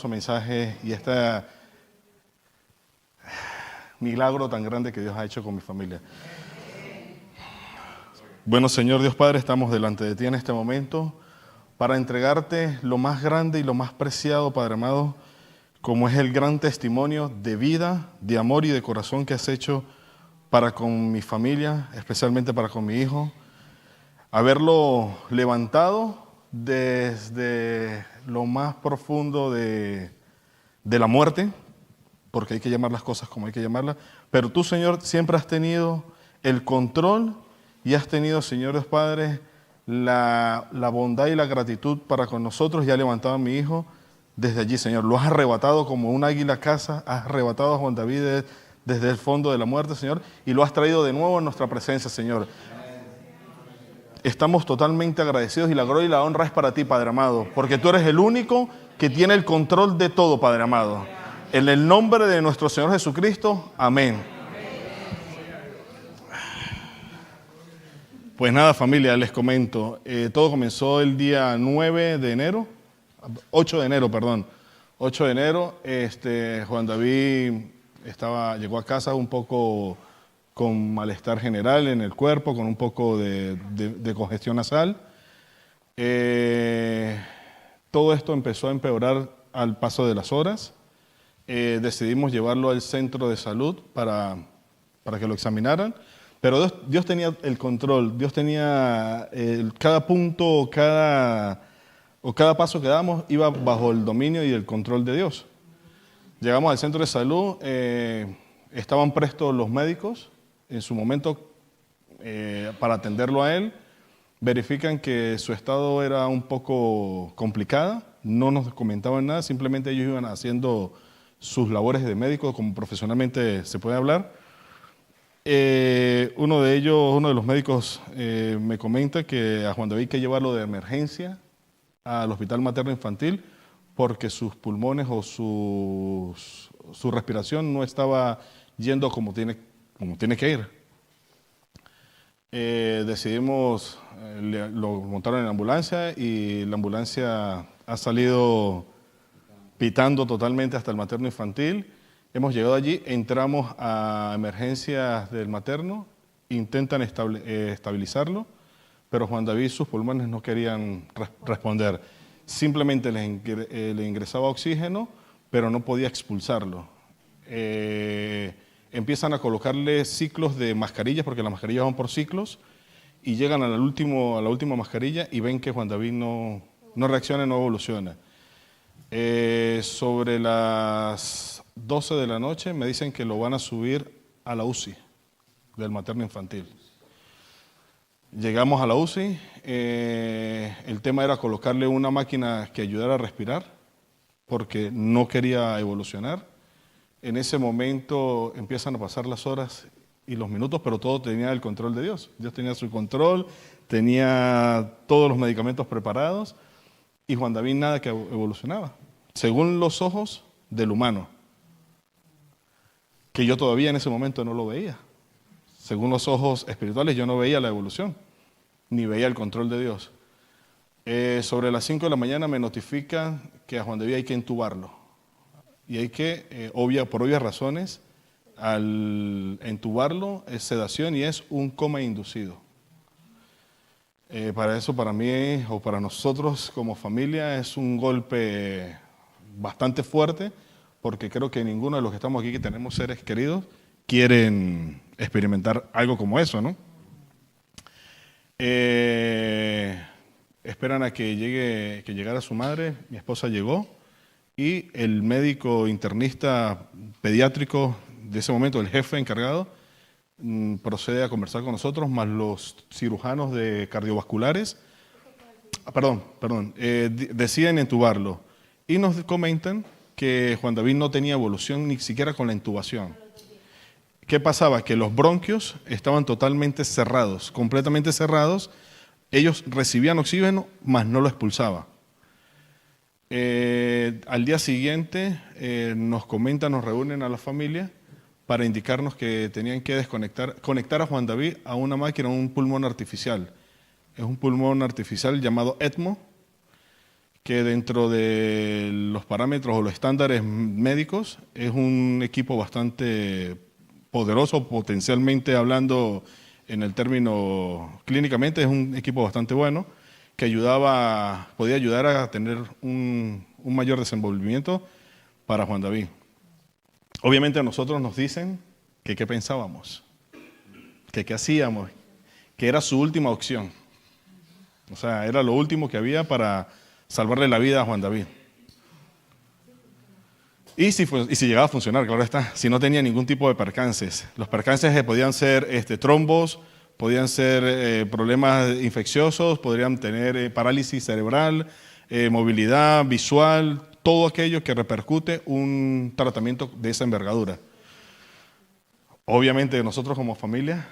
hermoso mensaje y este milagro tan grande que Dios ha hecho con mi familia. Bueno, Señor Dios Padre, estamos delante de ti en este momento para entregarte lo más grande y lo más preciado, Padre amado, como es el gran testimonio de vida, de amor y de corazón que has hecho para con mi familia, especialmente para con mi hijo. Haberlo levantado desde lo más profundo de la muerte, porque hay que llamar las cosas como hay que llamarlas, pero tú, Señor, siempre has tenido el control y has tenido, Señor Dios Padre, la bondad y la gratitud para con nosotros y has levantado a mi hijo desde allí, Señor. Lo has arrebatado como un águila caza, has arrebatado a Juan David desde el fondo de la muerte, Señor, y lo has traído de nuevo en nuestra presencia, Señor. Estamos totalmente agradecidos y la gloria y la honra es para ti, Padre amado, porque tú eres el único que tiene el control de todo, Padre amado. En el nombre de nuestro Señor Jesucristo, amén. Pues nada, familia, les comento. Todo comenzó el día 8 de enero, perdón. 8 de enero, Juan David llegó a casa un poco con malestar general en el cuerpo, con un poco de congestión nasal. Todo esto empezó a empeorar al paso de las horas. Decidimos llevarlo al centro de salud para que lo examinaran, pero Dios tenía el control, Dios tenía cada punto, cada paso que damos iba bajo el dominio y el control de Dios. Llegamos al centro de salud, estaban prestos los médicos en su momento para atenderlo a él. Verifican que su estado era un poco complicado, no nos comentaban nada, simplemente ellos iban haciendo sus labores de médico, como profesionalmente se puede hablar. Uno de los médicos me comenta que a Juan David hay que llevarlo de emergencia al hospital materno infantil porque sus pulmones o su respiración no estaba yendo como tiene que ir. Decidimos, lo montaron en la ambulancia y la ambulancia ha salido pitando totalmente hasta el materno infantil. Hemos llegado allí, entramos a emergencias del materno, intentan estabilizarlo, pero Juan David, sus pulmones no querían responder. Simplemente le ingresaba oxígeno, pero no podía expulsarlo. Empiezan a colocarle ciclos de mascarillas, porque las mascarillas van por ciclos, y llegan a la última mascarilla y ven que Juan David no reacciona, no evoluciona. Sobre las 12 de la noche me dicen que lo van a subir a la UCI del materno infantil. Llegamos a la UCI, el tema era colocarle una máquina que ayudara a respirar porque no quería evolucionar. En ese momento empiezan a pasar las horas y los minutos, pero todo tenía el control de Dios. Dios tenía su control, tenía todos los medicamentos preparados y Juan David nada que evolucionaba, según los ojos del humano, que yo todavía en ese momento no lo veía. Según los ojos espirituales yo no veía la evolución, ni veía el control de Dios. Sobre las 5 de la mañana me notifican que a Juan David hay que entubarlo. Y hay que, por obvias razones, al entubarlo es sedación y es un coma inducido. Para eso, para mí o para nosotros como familia es un golpe bastante fuerte, porque creo que ninguno de los que estamos aquí, que tenemos seres queridos, quieren experimentar algo como eso, ¿no? Esperan a que llegara su madre, mi esposa llegó, y el médico internista pediátrico de ese momento, el jefe encargado, procede a conversar con nosotros, más los cirujanos de cardiovasculares, deciden entubarlo y nos comentan que Juan David no tenía evolución ni siquiera con la intubación. ¿Qué pasaba? Que los bronquios estaban totalmente cerrados, completamente cerrados. Ellos recibían oxígeno, mas no lo expulsaba. Al día siguiente nos reúnen a la familia para indicarnos que tenían que conectar a Juan David a una máquina, un pulmón artificial. Es un pulmón artificial llamado ECMO, que dentro de los parámetros o los estándares médicos es un equipo bastante poderoso, potencialmente hablando en el término clínicamente, es un equipo bastante bueno que podía ayudar a tener un mayor desenvolvimiento para Juan David. Obviamente a nosotros nos dicen que qué pensábamos, que qué hacíamos, que era su última opción. O sea, era lo último que había para salvarle la vida a Juan David. Y si llegaba a funcionar, claro está, si no tenía ningún tipo de percances. Los percances podían ser trombos, podían ser problemas infecciosos, podrían tener parálisis cerebral, movilidad visual, todo aquello que repercute un tratamiento de esa envergadura. Obviamente nosotros como familia,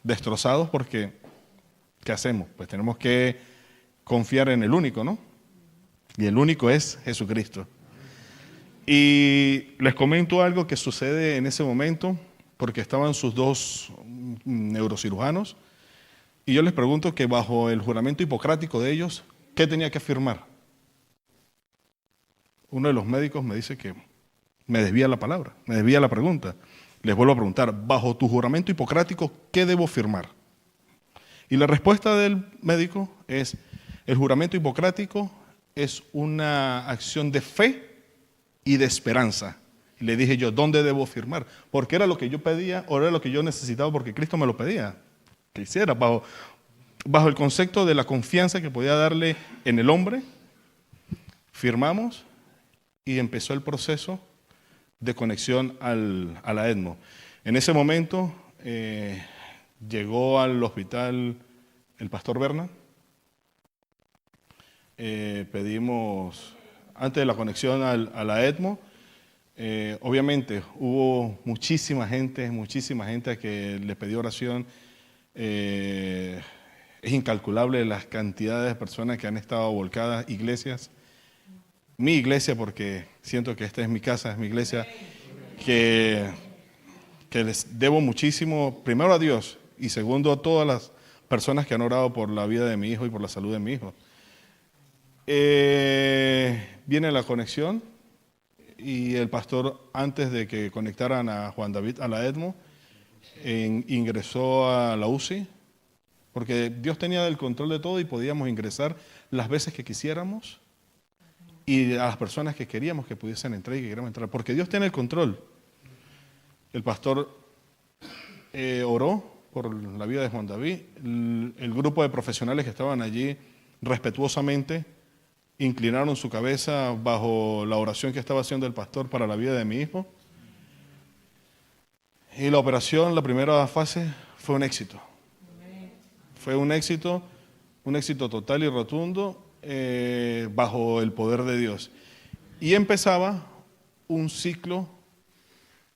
destrozados porque, ¿qué hacemos? Pues tenemos que confiar en el único, ¿no? Y el único es Jesucristo. Y les comento algo que sucede en ese momento, porque estaban sus dos neurocirujanos, y yo les pregunto que bajo el juramento hipocrático de ellos, ¿qué tenía que firmar? Uno de los médicos me dice que me desvía la palabra, me desvía la pregunta. Les vuelvo a preguntar, bajo tu juramento hipocrático, ¿qué debo firmar? Y la respuesta del médico es, el juramento hipocrático es una acción de fe y de esperanza. Y le dije yo, ¿dónde debo firmar? Porque era lo que yo pedía, o era lo que yo necesitaba, porque Cristo me lo pedía. Que hiciera, bajo el concepto de la confianza que podía darle en el hombre, firmamos y empezó el proceso de conexión a la ECMO. En ese momento llegó al hospital el pastor Berna. Pedimos, antes de la conexión a la ECMO, obviamente hubo muchísima gente a que le pidió oración. Es incalculable las cantidades de personas que han estado volcadas, iglesias. Mi iglesia, porque siento que esta es mi casa, es mi iglesia, que les debo muchísimo, primero a Dios y segundo a todas las personas que han orado por la vida de mi hijo y por la salud de mi hijo. Viene la conexión y el pastor, antes de que conectaran a Juan David a la ECMO, ingresó a la UCI, porque Dios tenía el control de todo y podíamos ingresar las veces que quisiéramos y a las personas que queríamos que pudiesen entrar y que queríamos entrar, porque Dios tiene el control. El pastor oró por la vida de Juan David, el grupo de profesionales que estaban allí respetuosamente inclinaron su cabeza bajo la oración que estaba haciendo el pastor para la vida de mi hijo. Y la operación, la primera fase, fue un éxito. Fue un éxito total y rotundo bajo el poder de Dios. Y empezaba un ciclo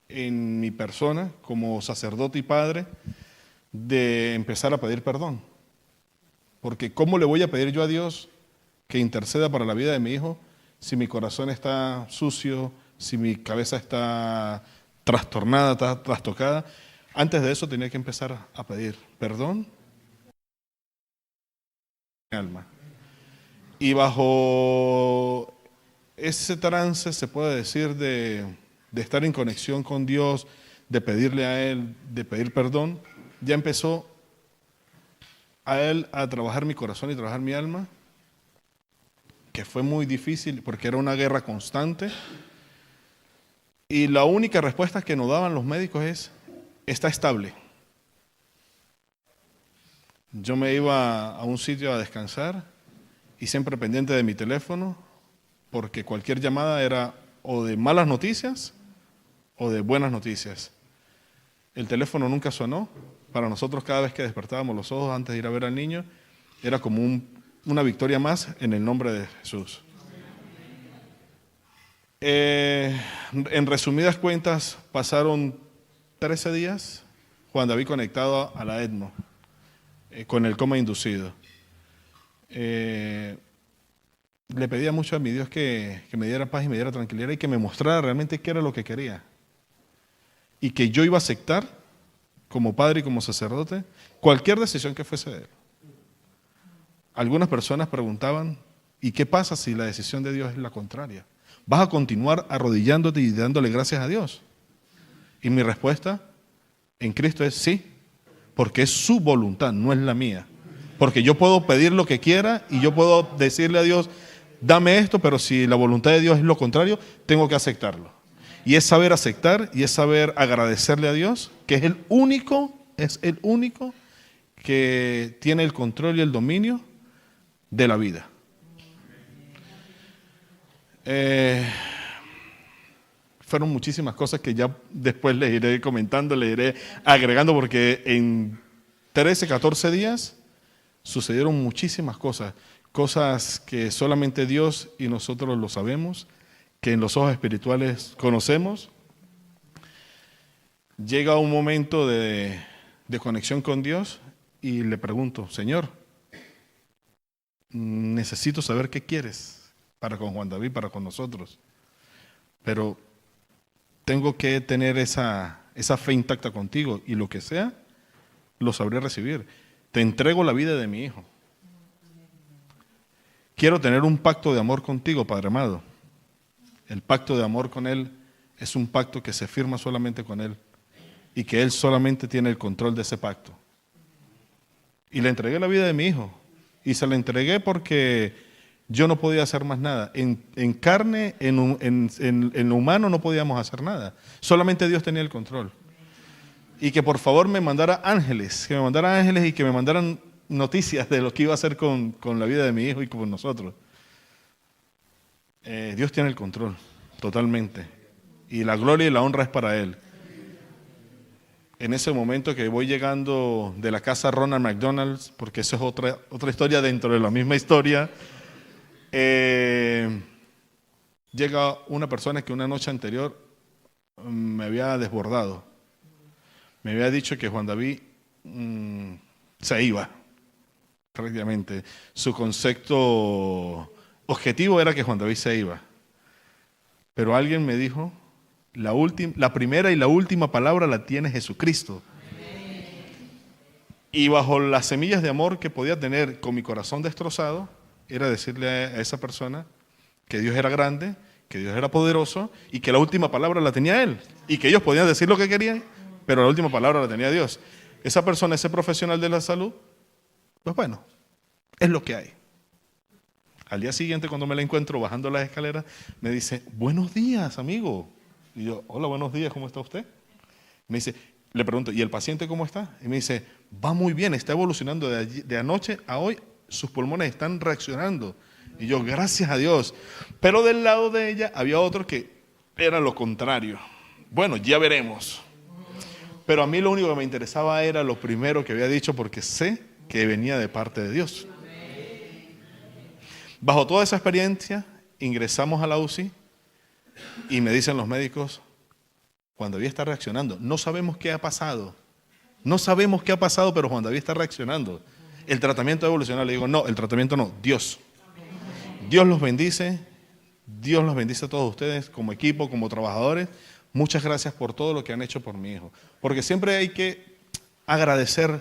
en mi persona, como sacerdote y padre, de empezar a pedir perdón. Porque ¿cómo le voy a pedir yo a Dios que interceda para la vida de mi hijo si mi corazón está sucio, si mi cabeza está trastornada, está trastocada? Antes de eso tenía que empezar a pedir perdón mi alma. Y bajo ese trance, se puede decir, de estar en conexión con Dios, de pedirle a Él, de pedir perdón, ya empezó a Él a trabajar mi corazón y trabajar mi alma, que fue muy difícil porque era una guerra constante. Y la única respuesta que nos daban los médicos es, está estable. Yo me iba a un sitio a descansar y siempre pendiente de mi teléfono, porque cualquier llamada era o de malas noticias o de buenas noticias. El teléfono nunca sonó. Para nosotros, cada vez que despertábamos los ojos antes de ir a ver al niño, era como una victoria más en el nombre de Jesús. En resumidas cuentas, pasaron 13 días Juan David conectado a la ECMO, con el coma inducido. Le pedía mucho a mi Dios que me diera paz y me diera tranquilidad y que me mostrara realmente qué era lo que quería. Y que yo iba a aceptar, como padre y como sacerdote, cualquier decisión que fuese de él. Algunas personas preguntaban, ¿Y qué pasa si la decisión de Dios es la contraria? ¿Vas a continuar arrodillándote y dándole gracias a Dios? Y mi respuesta en Cristo es sí, porque es su voluntad, no es la mía. Porque yo puedo pedir lo que quiera y yo puedo decirle a Dios, dame esto, pero si la voluntad de Dios es lo contrario, tengo que aceptarlo. Y es saber aceptar y es saber agradecerle a Dios, que es el único que tiene el control y el dominio de la vida. Fueron muchísimas cosas que ya después les iré comentando, les iré agregando, porque en 13, 14 días sucedieron muchísimas cosas, cosas que solamente Dios y nosotros lo sabemos, que en los ojos espirituales conocemos. Llega un momento de conexión con Dios y le pregunto, Señor, necesito saber qué quieres para con Juan David, para con nosotros, pero tengo que tener esa fe intacta contigo y lo que sea, lo sabré recibir. Te entrego la vida de mi hijo. Quiero tener un pacto de amor contigo, Padre amado. El pacto de amor con Él es un pacto que se firma solamente con Él y que Él solamente tiene el control de ese pacto. Y le entregué la vida de mi hijo y se la entregué porque yo no podía hacer más nada. En carne, en lo humano no podíamos hacer nada. Solamente Dios tenía el control. Y que por favor me mandara ángeles, y que me mandaran noticias de lo que iba a hacer con la vida de mi hijo y con nosotros. Dios tiene el control, totalmente. Y la gloria y la honra es para Él. En ese momento que voy llegando de la casa Ronald McDonald, porque esa es otra historia dentro de la misma historia, llega una persona que una noche anterior me había desbordado. Me había dicho que Juan David se iba, prácticamente. Su concepto objetivo era que Juan David se iba. Pero alguien me dijo, la primera y la última palabra la tiene Jesucristo. Y bajo las semillas de amor que podía tener con mi corazón destrozado, era decirle a esa persona que Dios era grande, que Dios era poderoso y que la última palabra la tenía Él. Y que ellos podían decir lo que querían, pero la última palabra la tenía Dios. Esa persona, ese profesional de la salud, pues bueno, es lo que hay. Al día siguiente, cuando me la encuentro bajando las escaleras, me dice, buenos días, amigo. Y yo, hola, buenos días, ¿cómo está usted? Me dice, le pregunto, ¿y el paciente cómo está? Y me dice, va muy bien, está evolucionando de anoche a hoy, sus pulmones están reaccionando. Y yo, gracias a Dios. Pero del lado de ella había otro que era lo contrario. Bueno, ya veremos. Pero a mí lo único que me interesaba era lo primero que había dicho, porque sé que venía de parte de Dios. Bajo toda esa experiencia, ingresamos a la UCI y me dicen los médicos, Juan David está reaccionando. No sabemos qué ha pasado. No sabemos qué ha pasado, pero Juan David está reaccionando. El tratamiento evolucional. Le digo, no, el tratamiento no, Dios. Dios los bendice. Dios los bendice a todos ustedes como equipo, como trabajadores. Muchas gracias por todo lo que han hecho por mi hijo. Porque siempre hay que agradecer,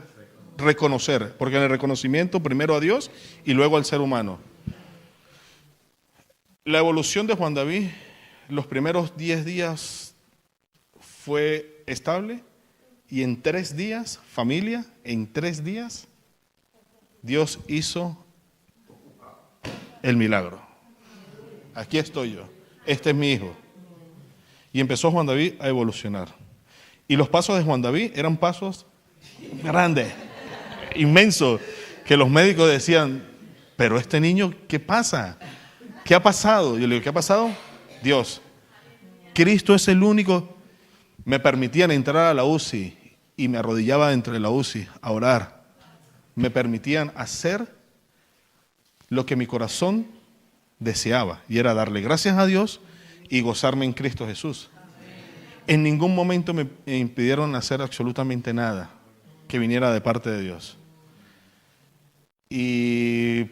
reconocer. Porque en el reconocimiento primero a Dios y luego al ser humano. La evolución de Juan David, los primeros 10 días fue estable y en 3 días, familia, en 3 días, Dios hizo el milagro. Aquí estoy yo, este es mi hijo. Y empezó Juan David a evolucionar. Y los pasos de Juan David eran pasos grandes, inmensos, que los médicos decían, pero este niño, ¿qué pasa? ¿Qué ha pasado? Yo le digo, ¿qué ha pasado? Dios. Cristo es el único. Me permitían entrar a la UCI y me arrodillaba dentro de la UCI a orar. Me permitían hacer lo que mi corazón deseaba y era darle gracias a Dios y gozarme en Cristo Jesús. En ningún momento me impidieron hacer absolutamente nada que viniera de parte de Dios. Y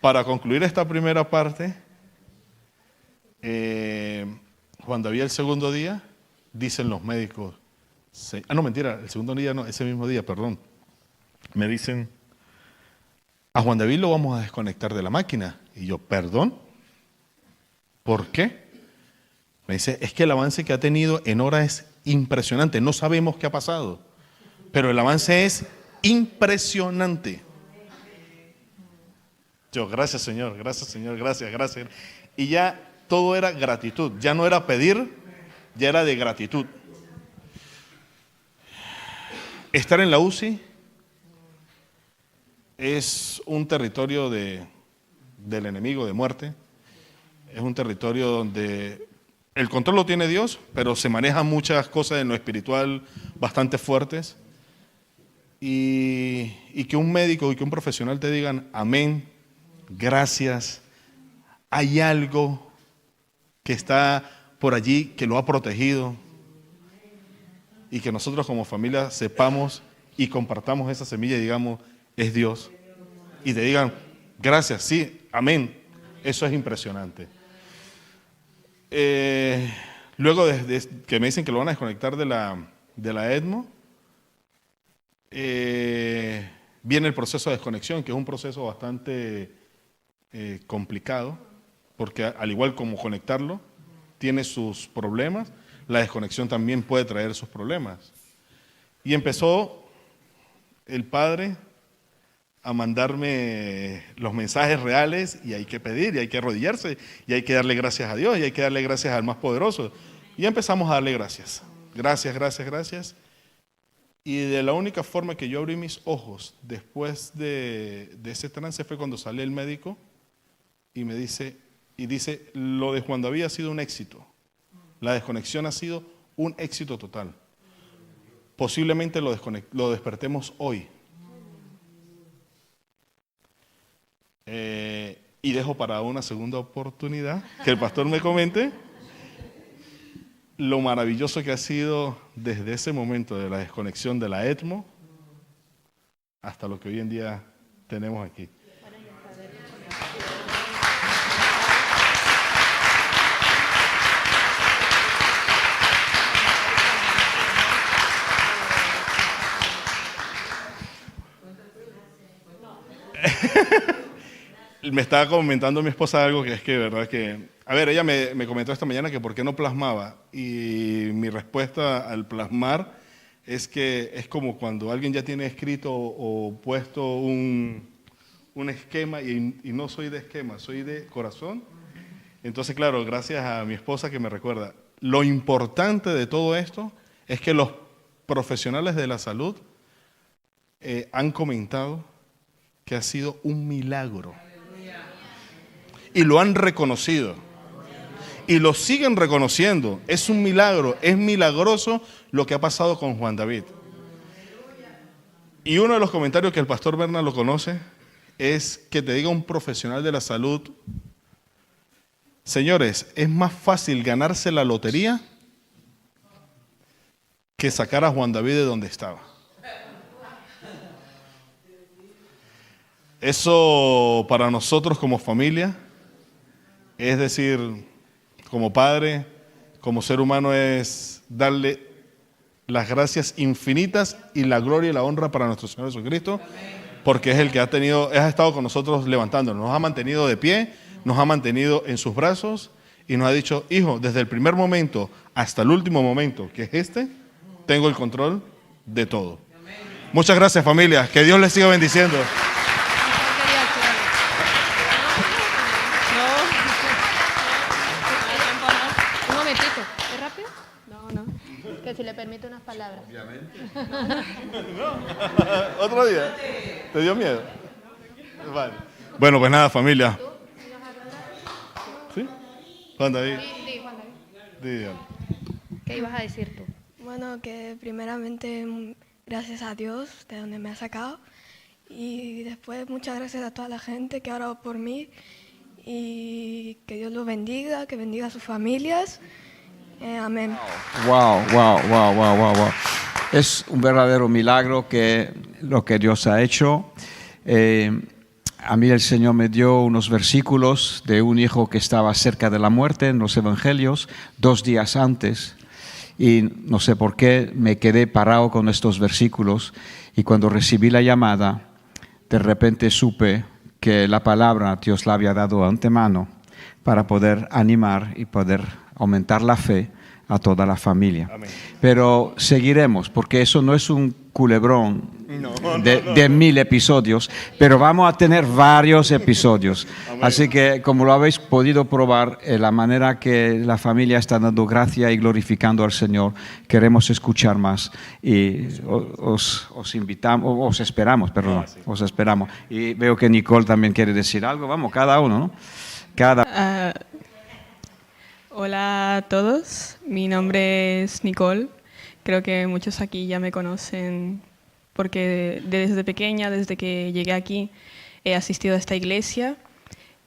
para concluir esta primera parte, Juan David el segundo día, dicen los médicos, no mentira, el segundo día no, ese mismo día, perdón, me dicen, a Juan David lo vamos a desconectar de la máquina Y yo, ¿perdón? ¿Por qué? Me dice, es que el avance que ha tenido en hora es impresionante. No sabemos qué ha pasado, pero el avance es impresionante. Yo, gracias Señor, gracias. Y ya todo era gratitud, ya no era pedir, ya era de gratitud. Estar en la UCI es un territorio del enemigo, de muerte. Es un territorio donde el control lo tiene Dios, pero se manejan muchas cosas en lo espiritual bastante fuertes. Y que un médico y que un profesional te digan, amén, gracias, hay algo que está por allí, que lo ha protegido, y que nosotros como familia sepamos y compartamos esa semilla y digamos, es Dios. Y te digan, gracias, sí, amén. Eso es impresionante. Luego de que me dicen que lo van a desconectar de la ECMO, viene el proceso de desconexión, que es un proceso bastante complicado, porque al igual como conectarlo, tiene sus problemas, la desconexión también puede traer sus problemas. Y empezó el Padre a mandarme los mensajes reales, y hay que pedir, y hay que arrodillarse, y hay que darle gracias a Dios, y hay que darle gracias al más poderoso. Y empezamos a darle gracias. Gracias. Y de la única forma que yo abrí mis ojos después de ese trance fue cuando sale el médico y me dice, lo de Juan David ha sido un éxito. La desconexión ha sido un éxito total. Posiblemente lo despertemos hoy. Y dejo para una segunda oportunidad que el pastor me comente lo maravilloso que ha sido desde ese momento de la desconexión de la ECMO hasta lo que hoy en día tenemos aquí. Me estaba comentando mi esposa algo que es que, verdad que, a ver, ella me comentó esta mañana que por qué no plasmaba, y mi respuesta al plasmar es que es como cuando alguien ya tiene escrito o puesto un esquema y no soy de esquema, soy de corazón. Entonces, claro, gracias a mi esposa que me recuerda, lo importante de todo esto es que los profesionales de la salud han comentado que ha sido un milagro. Y lo han reconocido. Y lo siguen reconociendo. Es un milagro, es milagroso lo que ha pasado con Juan David. Y uno de los comentarios que el pastor Berna lo conoce es que te diga un profesional de la salud, señores, es más fácil ganarse la lotería que sacar a Juan David de donde estaba. Eso para nosotros como familia, es decir, como padre, como ser humano, es darle las gracias infinitas y la gloria y la honra para nuestro Señor Jesucristo, porque es el que ha estado con nosotros levantándonos, nos ha mantenido de pie, nos ha mantenido en sus brazos y nos ha dicho, hijo, desde el primer momento hasta el último momento, que es tengo el control de todo. Muchas gracias, familia, que Dios les siga bendiciendo. Si le permite unas palabras. Obviamente. No. Otro día. ¿Te dio miedo? Vale. Bueno, pues nada, familia. ¿Sí? Juan David. Sí, Juan David. ¿Qué ibas a decir tú? Bueno, que primeramente gracias a Dios de donde me ha sacado, y después muchas gracias a toda la gente que ha orado por mí, y que Dios los bendiga, que bendiga a sus familias. Amén. Wow. Es un verdadero milagro lo que Dios ha hecho. A mí el Señor me dio unos versículos de un hijo que estaba cerca de la muerte en los evangelios 2 días antes, y no sé por qué me quedé parado con estos versículos, y cuando recibí la llamada de repente supe que la palabra Dios la había dado antemano para poder animar y poder aumentar la fe a toda la familia. Amén. Pero seguiremos, porque eso no es un culebrón de 1000 episodios, pero vamos a tener varios episodios. Amén. Así que, como lo habéis podido probar, la manera que la familia está dando gracia y glorificando al Señor, queremos escuchar más y os invitamos, os esperamos, perdón, os esperamos. Y veo que Nicole también quiere decir algo. Vamos, cada uno, ¿no? Hola a todos, mi nombre es Nicole. Creo que muchos aquí ya me conocen porque desde pequeña, desde que llegué aquí, he asistido a esta iglesia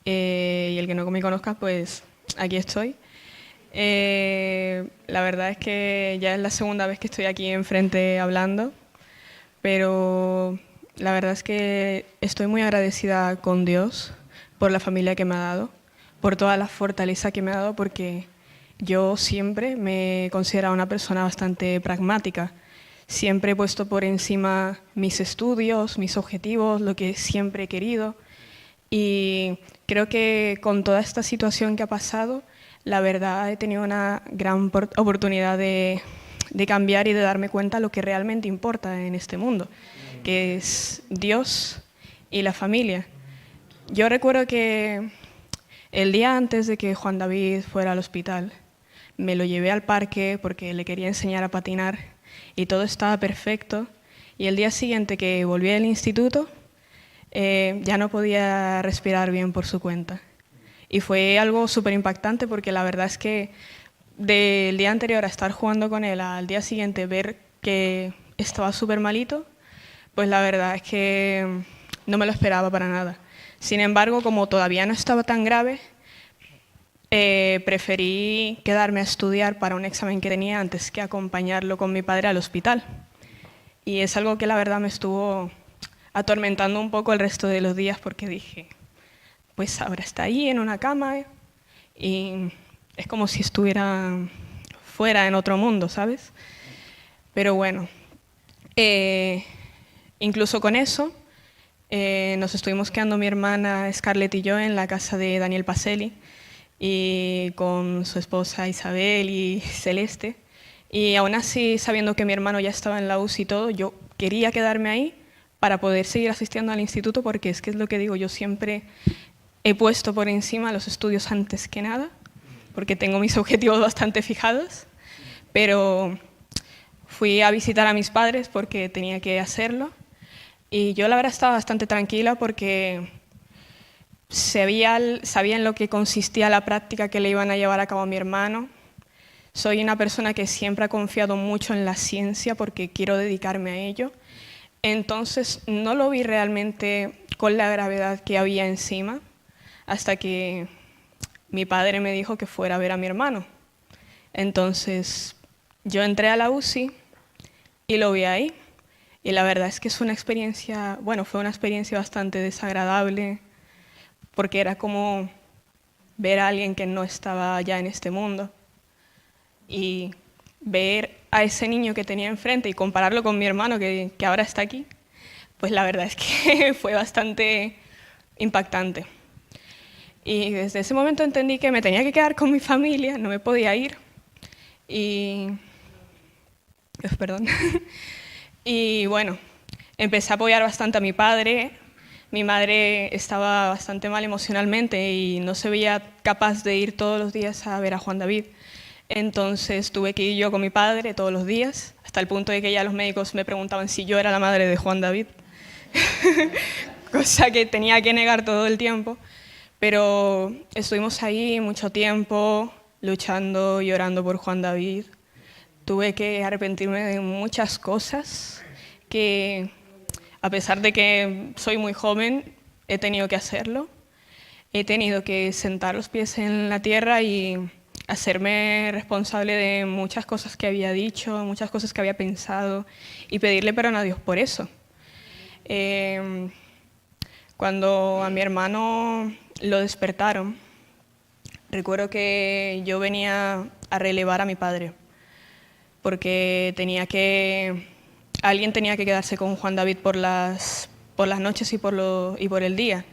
y el que no me conozca, pues aquí estoy. La verdad es que ya es la segunda vez que estoy aquí enfrente hablando, pero la verdad es que estoy muy agradecida con Dios por la familia que me ha dado, por toda la fortaleza que me ha dado, porque yo siempre me he considerado una persona bastante pragmática. Siempre he puesto por encima mis estudios, mis objetivos, lo que siempre he querido. Y creo que con toda esta situación que ha pasado, la verdad he tenido una gran oportunidad de cambiar y de darme cuenta de lo que realmente importa en este mundo, que es Dios y la familia. Yo recuerdo que el día antes de que Juan David fuera al hospital, me lo llevé al parque porque le quería enseñar a patinar y todo estaba perfecto. Y el día siguiente que volví al instituto, ya no podía respirar bien por su cuenta. Y fue algo súper impactante porque la verdad es que del día anterior a estar jugando con él al día siguiente ver que estaba súper malito, pues la verdad es que no me lo esperaba para nada. Sin embargo, como todavía no estaba tan grave, preferí quedarme a estudiar para un examen que tenía antes que acompañarlo con mi padre al hospital. Y es algo que la verdad me estuvo atormentando un poco el resto de los días porque dije, pues ahora está ahí en una cama y es como si estuviera fuera en otro mundo, ¿sabes? Pero bueno, incluso con eso, nos estuvimos quedando mi hermana Scarlett y yo en la casa de Daniel Pacelli y con su esposa Isabel y Celeste. Y aún así, sabiendo que mi hermano ya estaba en la UCI y todo, yo quería quedarme ahí para poder seguir asistiendo al instituto, porque es que es lo que digo, yo siempre he puesto por encima los estudios antes que nada, porque tengo mis objetivos bastante fijados, pero fui a visitar a mis padres porque tenía que hacerlo. Y yo la verdad estaba bastante tranquila porque sabía en lo que consistía la práctica que le iban a llevar a cabo a mi hermano. Soy una persona que siempre ha confiado mucho en la ciencia porque quiero dedicarme a ello. Entonces no lo vi realmente con la gravedad que había encima hasta que mi padre me dijo que fuera a ver a mi hermano. Entonces yo entré a la UCI y lo vi ahí. Y la verdad es que fue una experiencia bastante desagradable porque era como ver a alguien que no estaba ya en este mundo y ver a ese niño que tenía enfrente y compararlo con mi hermano que ahora está aquí, pues la verdad es que fue bastante impactante. Y desde ese momento entendí que me tenía que quedar con mi familia, no me podía ir. Perdón. Y bueno, empecé a apoyar bastante a mi padre. Mi madre estaba bastante mal emocionalmente y no se veía capaz de ir todos los días a ver a Juan David. Entonces tuve que ir yo con mi padre todos los días, hasta el punto de que ya los médicos me preguntaban si yo era la madre de Juan David, cosa que tenía que negar todo el tiempo. Pero estuvimos ahí mucho tiempo, luchando y orando por Juan David. Tuve que arrepentirme de muchas cosas que, a pesar de que soy muy joven, he tenido que hacerlo. He tenido que sentar los pies en la tierra y hacerme responsable de muchas cosas que había dicho, muchas cosas que había pensado y pedirle perdón a Dios por eso. Cuando a mi hermano lo despertaron, recuerdo que yo venía a relevar a mi padre, porque alguien tenía que quedarse con Juan David por las noches y por el día.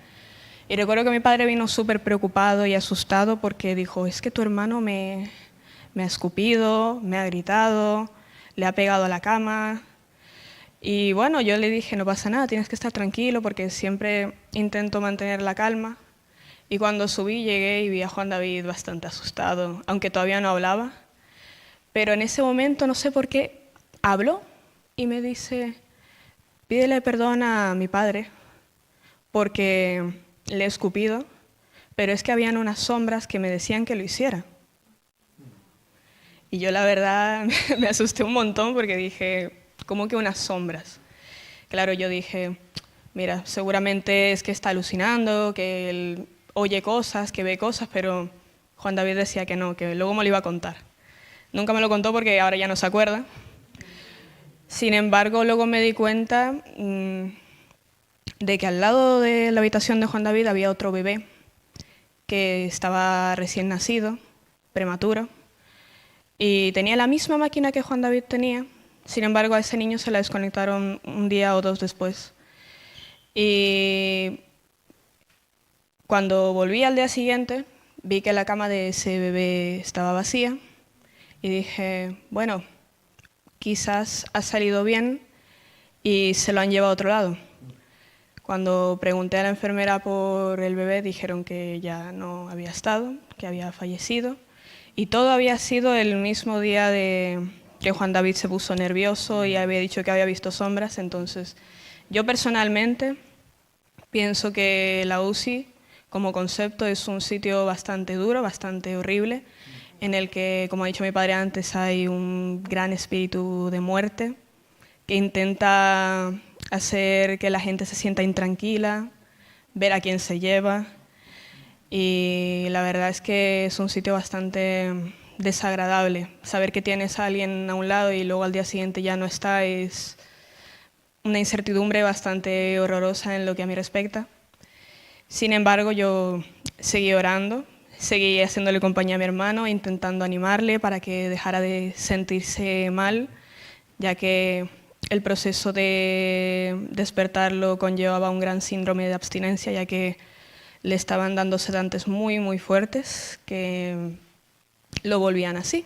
Y recuerdo que mi padre vino súper preocupado y asustado porque dijo, es que tu hermano me ha escupido, me ha gritado, le ha pegado a la cama. Y bueno, yo le dije, no pasa nada, tienes que estar tranquilo porque siempre intento mantener la calma. Y cuando subí, llegué y vi a Juan David bastante asustado, aunque todavía no hablaba. Pero en ese momento, no sé por qué, habló y me dice, pídele perdón a mi padre porque le he escupido, pero es que habían unas sombras que me decían que lo hiciera. Y yo la verdad me asusté un montón porque dije, ¿cómo que unas sombras? Claro, yo dije, mira, seguramente es que está alucinando, que él oye cosas, que ve cosas, pero Juan David decía que no, que luego me lo iba a contar. Nunca me lo contó porque ahora ya no se acuerda. Sin embargo, luego me di cuenta de que al lado de la habitación de Juan David había otro bebé que estaba recién nacido, prematuro, y tenía la misma máquina que Juan David tenía. Sin embargo, a ese niño se la desconectaron un día o dos después. Y cuando volví al día siguiente, vi que la cama de ese bebé estaba vacía y dije, bueno, quizás ha salido bien y se lo han llevado a otro lado. Cuando pregunté a la enfermera por el bebé, dijeron que ya no había estado, que había fallecido. Y todo había sido el mismo día de que Juan David se puso nervioso y había dicho que había visto sombras. Entonces, yo personalmente pienso que la UCI, como concepto, es un sitio bastante duro, bastante horrible, en el que, como ha dicho mi padre antes, hay un gran espíritu de muerte que intenta hacer que la gente se sienta intranquila, ver a quién se lleva. Y la verdad es que es un sitio bastante desagradable. Saber que tienes a alguien a un lado y luego al día siguiente ya no está es una incertidumbre bastante horrorosa en lo que a mí respecta. Sin embargo, yo seguí orando, seguí haciéndole compañía a mi hermano, intentando animarle para que dejara de sentirse mal, ya que el proceso de despertarlo conllevaba un gran síndrome de abstinencia, ya que le estaban dando sedantes muy, muy fuertes que lo volvían así.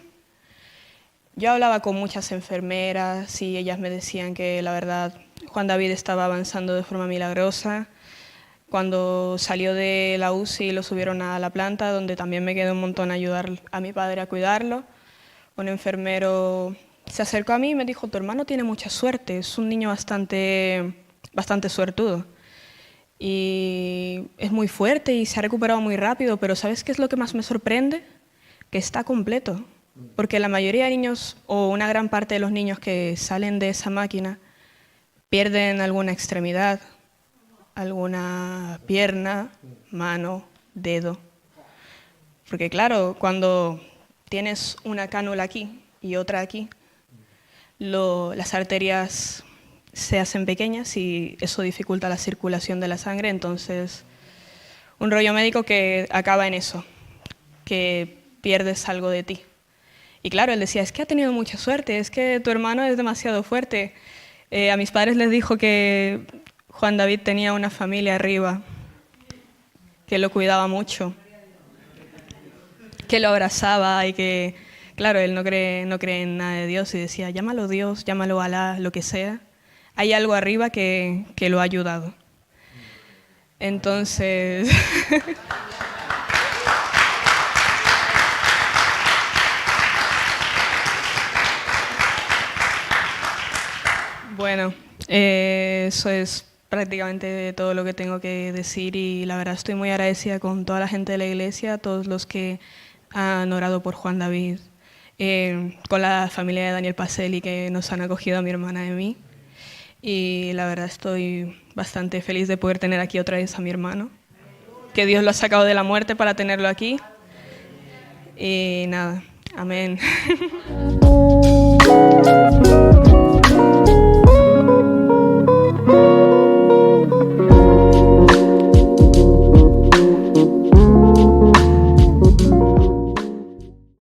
Yo hablaba con muchas enfermeras y ellas me decían que la verdad Juan David estaba avanzando de forma milagrosa. Cuando salió de la UCI lo subieron a la planta, donde también me quedó un montón ayudar a mi padre a cuidarlo. Un enfermero se acercó a mí y me dijo, tu hermano tiene mucha suerte, es un niño bastante suertudo. Y es muy fuerte y se ha recuperado muy rápido, pero ¿sabes qué es lo que más me sorprende? Que está completo, porque la mayoría de niños, o una gran parte de los niños que salen de esa máquina, pierden alguna extremidad, alguna pierna, mano, dedo. Porque claro, cuando tienes una cánula aquí y otra aquí, las arterias se hacen pequeñas y eso dificulta la circulación de la sangre. Entonces, un rollo médico que acaba en eso, que pierdes algo de ti. Y claro, él decía, es que ha tenido mucha suerte, es que tu hermano es demasiado fuerte. A mis padres les dijo que Juan David tenía una familia arriba, que lo cuidaba mucho, que lo abrazaba y que, claro, él no cree en nada de Dios y decía, llámalo Dios, llámalo Alá, lo que sea. Hay algo arriba que lo ha ayudado. Entonces... Bueno, eso es prácticamente todo lo que tengo que decir y la verdad estoy muy agradecida con toda la gente de la iglesia, todos los que han orado por Juan David, con la familia de Daniel Pacelli que nos han acogido a mi hermana y a mí. Y la verdad estoy bastante feliz de poder tener aquí otra vez a mi hermano, que Dios lo ha sacado de la muerte para tenerlo aquí. Y nada, amén.